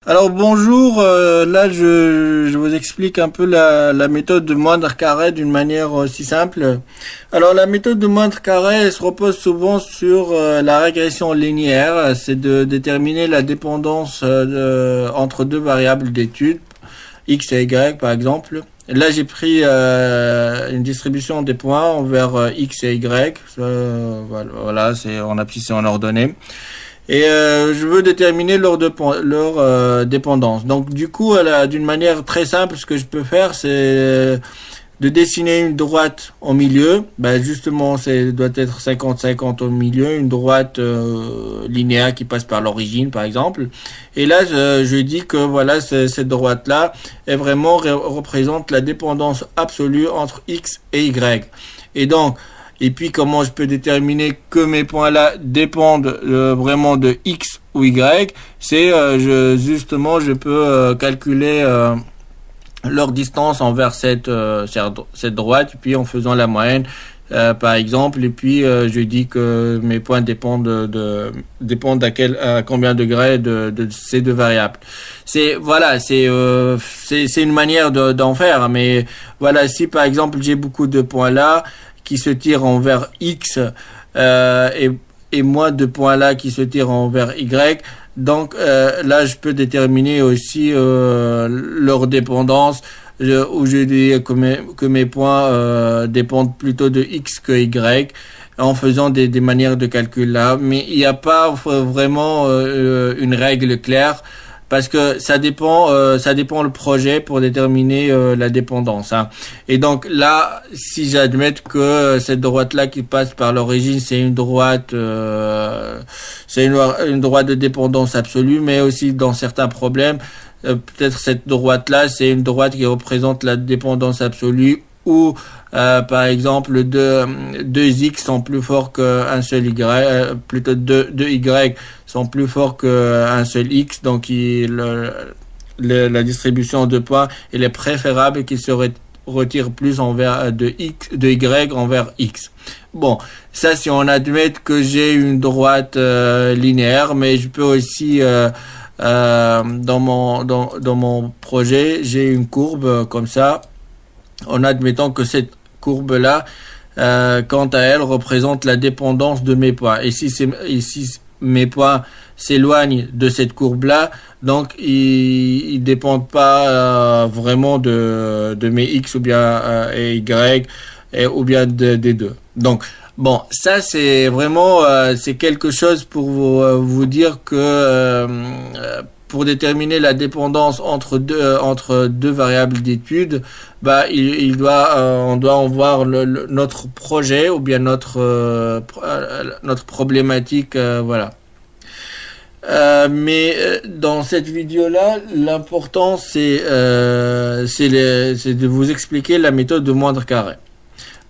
Alors bonjour, là je vous explique un peu la méthode de moindre carré d'une manière aussi simple. Alors la méthode de moindre carré elle se repose souvent sur la régression linéaire, c'est de déterminer la dépendance entre deux variables d'étude, x et y par exemple. Là j'ai pris une distribution des points envers x et y, voilà on a c'est en ordonnée. Et je veux déterminer leur dépendance. Donc du coup, d'une manière très simple, ce que je peux faire, c'est de dessiner une droite au milieu. Ben justement, c'est doit être 50-50 au milieu, une droite linéaire qui passe par l'origine, par exemple. Et là, je dis que voilà, cette droite-là est vraiment représente la dépendance absolue entre x et y. Et donc et puis comment je peux déterminer que mes points là dépendent vraiment de x ou y, c'est justement je peux calculer leur distance envers cette droite, puis en faisant la moyenne par exemple, et puis je dis que mes points dépendent à combien de degrés de ces deux variables. C'est une manière d'en faire, mais voilà, si par exemple j'ai beaucoup de points là qui se tirent envers x et moins de points là qui se tirent envers y. Donc là, je peux déterminer aussi leur dépendance, où je dis que mes points dépendent plutôt de x que y, en faisant des manières de calcul là. Mais il n'y a pas vraiment une règle claire, parce que ça dépend le projet pour déterminer la dépendance. Hein. Et donc là, si j'admets que cette droite là qui passe par l'origine, c'est une droite de dépendance absolue, mais aussi dans certains problèmes, peut-être cette droite là, c'est une droite qui représente la dépendance absolue, ou par exemple deux x sont plus forts qu'un seul y, plutôt deux y sont plus forts qu'un seul x, donc la distribution de points elle est préférable qu'il se retire plus envers de y envers x. Bon, ça si on admet que j'ai une droite linéaire, mais je peux aussi dans mon projet, j'ai une courbe comme ça, en admettant que cette courbe-là, quant à elle, représente la dépendance de mes points. Et si mes points s'éloignent de cette courbe-là, donc ils dépendent pas vraiment de mes x ou bien et y, ou bien des deux. Donc bon, ça c'est vraiment c'est quelque chose pour vous dire que pour déterminer la dépendance entre deux variables d'étude, bah on doit en voir notre projet ou bien notre problématique, voilà. Mais dans cette vidéo là, l'important c'est de vous expliquer la méthode de moindre carré.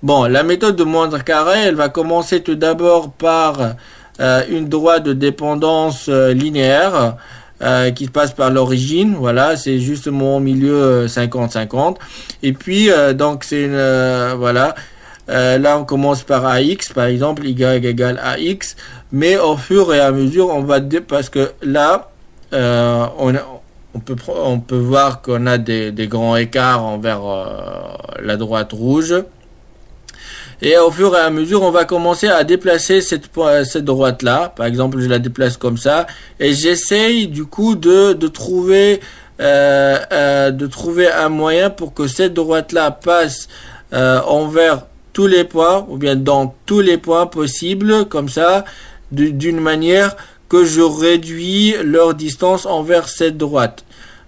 Bon, la méthode de moindre carré, elle va commencer tout d'abord par une droite de dépendance linéaire qui passe par l'origine, voilà, c'est justement au milieu 50-50. Et puis donc c'est une voilà, là on commence par ax, par exemple y égale ax, mais au fur et à mesure on va parce que là on peut voir qu'on a des grands écarts envers la droite rouge. Et au fur et à mesure, on va commencer à déplacer cette droite-là. Par exemple, je la déplace comme ça. Et j'essaye du coup de trouver un moyen pour que cette droite-là passe envers tous les points, ou bien dans tous les points possibles, comme ça, d'une manière que je réduis leur distance envers cette droite.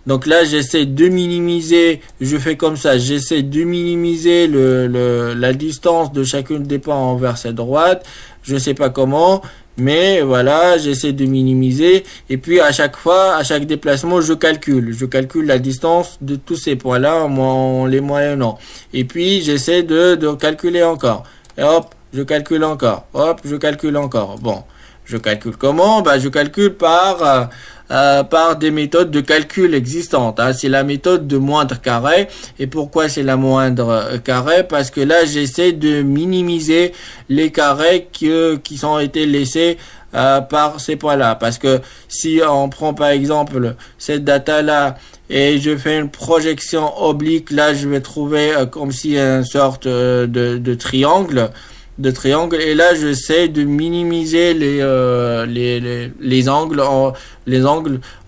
Donc là, j'essaie de minimiser, je fais comme ça, j'essaie de minimiser la distance de chacune des points envers cette droite. Je ne sais pas comment, mais voilà, j'essaie de minimiser. Et puis à chaque fois, à chaque déplacement, je calcule la distance de tous ces points-là en les moyennant. Et puis j'essaie de calculer encore. Et hop, je calcule encore. Hop, je calcule encore. Bon, je calcule comment? Bah, je calcule par des méthodes de calcul existantes. Hein. C'est la méthode de moindre carré. Et pourquoi c'est la moindre carré? Parce que là, j'essaie de minimiser les carrés qui ont été laissés par ces points-là. Parce que si on prend par exemple cette data-là et je fais une projection oblique, là je vais trouver comme si une sorte de triangle. Et là j'essaie de minimiser les angles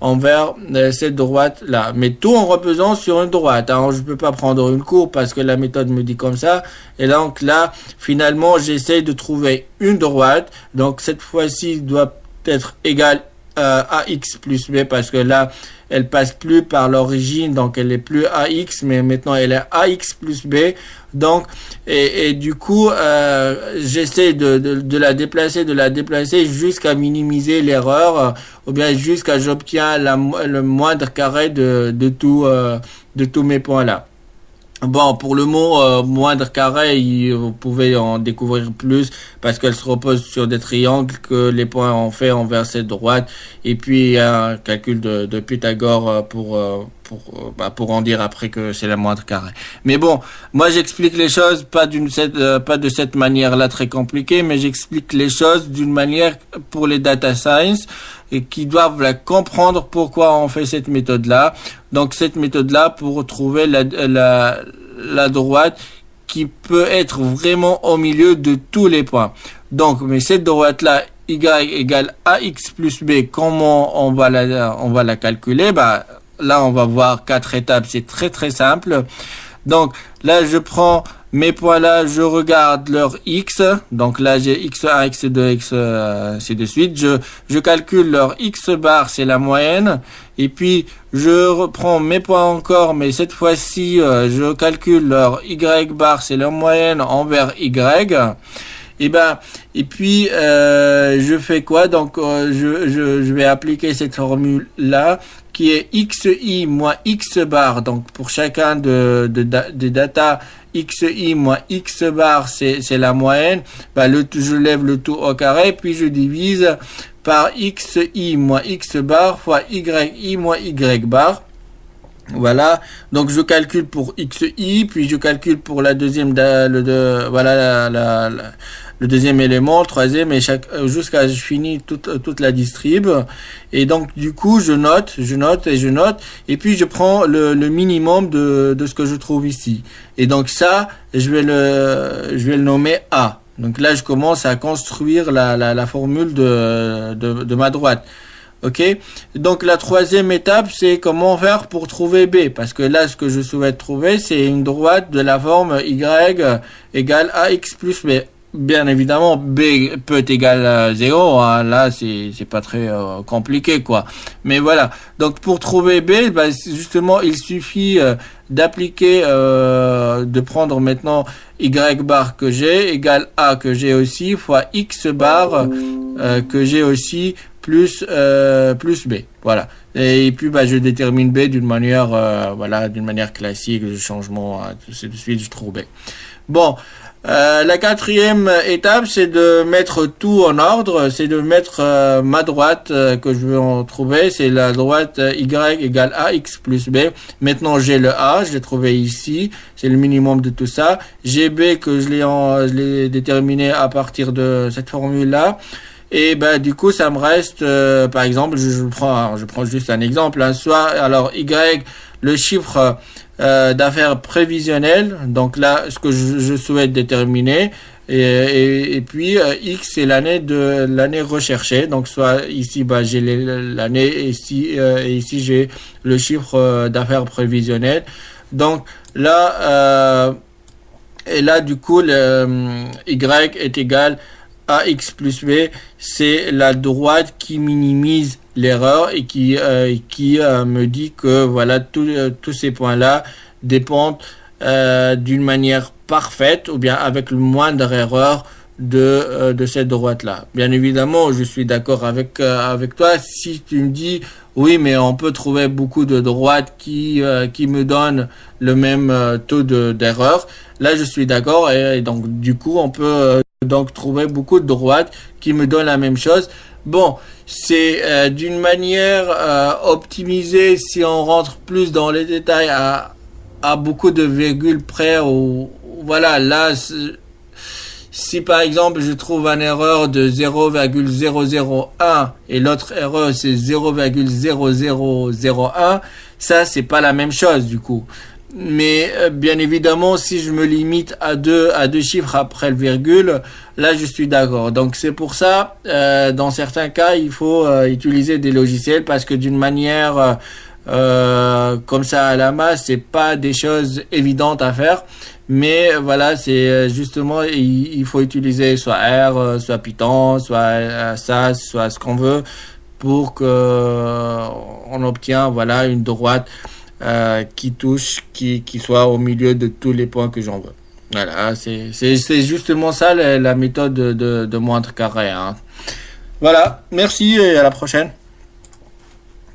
envers cette droite là, mais tout en reposant sur une droite. Alors je peux pas prendre une courbe parce que la méthode me dit comme ça, et donc là finalement j'essaie de trouver une droite, donc cette fois-ci doit être égale à ax plus b, parce que là elle passe plus par l'origine, donc elle est plus ax, mais maintenant elle est ax plus b. Donc et du coup j'essaie de la déplacer jusqu'à minimiser l'erreur, ou bien jusqu'à j'obtiens le moindre carré de tous mes points là. Bon, pour le mot moindre carré, vous pouvez en découvrir plus parce qu'elle se repose sur des triangles que les points ont fait envers cette droite. Et puis il y a un calcul de Pythagore pour en dire après que c'est la moindre carré. Mais bon, moi j'explique les choses pas de cette manière-là très compliquée, mais j'explique les choses d'une manière pour les data science et qui doivent la comprendre pourquoi on fait cette méthode-là. Donc cette méthode-là pour trouver la droite qui peut être vraiment au milieu de tous les points. Donc, mais cette droite-là, y égale ax plus b, comment on va la calculer? Bah, là, on va voir 4 étapes. C'est très très simple. Donc là, je prends mes points là, je regarde leur x. Donc là, j'ai x1, x2, x ainsi de suite. Je calcule leur x bar, c'est la moyenne. Et puis, je reprends mes points encore, mais cette fois-ci, je calcule leur y bar, c'est leur moyenne envers y. Et puis je fais quoi? Donc je vais appliquer cette formule là qui est xi moins x bar. Donc pour chacun des data, xi moins x bar c'est la moyenne. Je lève le tout au carré, puis je divise par xi moins x bar fois yi moins y bar. Voilà, donc je calcule pour xi, puis je calcule pour la deuxième, le deuxième élément, le troisième, et jusqu'à je finis toute la distrib. Et donc du coup je note, et puis je prends le minimum de ce que je trouve ici. Et donc ça, je vais le nommer A. Donc là je commence à construire la formule de ma droite. Ok, donc la troisième étape, c'est comment faire pour trouver B, parce que là, ce que je souhaite trouver, c'est une droite de la forme y égale ax plus b. Bien évidemment, b peut être égal à 0, hein, là, c'est pas très compliqué, quoi. Mais voilà, donc pour trouver b, justement, il suffit d'appliquer, de prendre maintenant y bar que j'ai, égale a que j'ai aussi, fois x bar que j'ai aussi, plus b, voilà. Et puis je détermine b d'une manière d'une manière classique, le changement tout de suite je trouve b. Bon, la quatrième étape, c'est de mettre tout en ordre, c'est de mettre ma droite que je veux en trouver, c'est la droite y égale ax plus b. Maintenant j'ai le a, je l'ai trouvé ici, c'est le minimum de tout ça. J'ai b que je l'ai déterminé à partir de cette formule là. Et du coup ça me reste par exemple je prends juste un exemple, hein, soit alors y, le chiffre d'affaires prévisionnel, donc là ce que je souhaite déterminer, et puis x c'est l'année recherchée, donc soit ici j'ai l'année et ici j'ai le chiffre d'affaires prévisionnel. Donc là et là du coup le y est égal ax plus b, c'est la droite qui minimise l'erreur et qui me dit que voilà tous ces points là dépendent d'une manière parfaite ou bien avec le moindre erreur de cette droite là. Bien évidemment je suis d'accord avec toi si tu me dis oui mais on peut trouver beaucoup de droites qui me donnent le même taux d'erreur. Là je suis d'accord, et donc du coup on peut donc trouver beaucoup de droites qui me donnent la même chose. Bon, c'est d'une manière optimisée si on rentre plus dans les détails à beaucoup de virgules près, ou voilà, là Si par exemple je trouve une erreur de 0,001 et l'autre erreur c'est 0,0001, ça c'est pas la même chose du coup. Mais bien évidemment, si je me limite à deux chiffres après le virgule, là je suis d'accord. Donc c'est pour ça, dans certains cas, il faut utiliser des logiciels parce que d'une manière comme ça à la masse, c'est pas des choses évidentes à faire. Mais voilà, c'est justement, il faut utiliser soit R, soit Python, soit SAS, soit ce qu'on veut pour que on obtient voilà une droite qui touche, qui soit au milieu de tous les points que j'en veux. Voilà, c'est justement ça la méthode de moindre carré. Hein. Voilà, merci et à la prochaine.